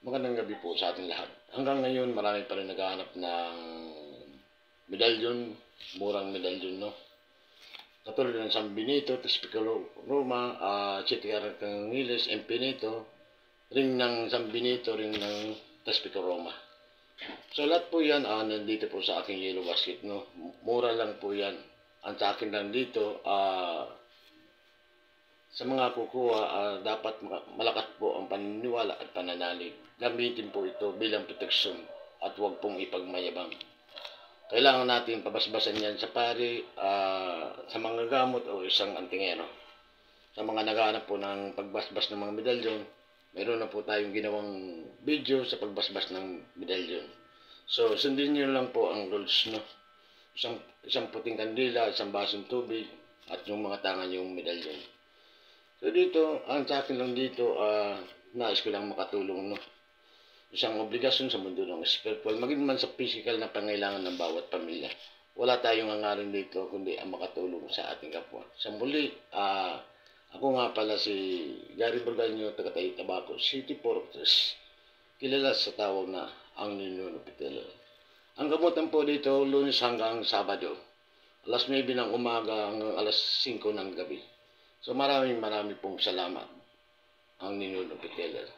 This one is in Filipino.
Magandang gabi po sa ating lahat. Hanggang ngayon, marami pa rin naghahanap ng medalyon, murang medalyon, no? Katulad ng San Benito, Taspico Roma, City Arcangles, Empinito, ring ng San Benito, ring ng Taspico Roma. So lahat po yan, nandito po sa aking yellow basket, no? Mura lang po yan. Ang sa akin lang dito, sa mga kukuha, dapat malakas po ang paniniwala at pananalig. Gamitin po ito bilang proteksyon at huwag pong ipagmayabang. Kailangan natin pabasbasan yan sa pari, sa mga gamot o isang antingero. Sa mga naghahanap po ng pagbasbas ng mga medalyon, meron na po tayong ginawang video sa pagbasbas ng medalyon. So, sundin nyo lang po ang rules, no? Isang puting kandila, isang basong tubig, at yung mga tangan yung medalyon. So dito, ang sa akin lang dito, nais ko lang makatulong, no? Isang obligasyon sa mundo ng spiritual, maging man sa physical na pangailangan ng bawat pamilya. Wala tayong hangarin dito, kundi ang makatulong sa ating kapwa. Sa muli, ako nga pala si Gary Burgaño, taga Tabaco City, Portes. Kilala sa tawag na ang Ninuno Pitel. Ang gamutan po dito, Lunes hanggang Sabado. Alas 9 ng umaga hanggang alas 5 ng gabi. So maraming pong salamat ang Ninuno Pitel.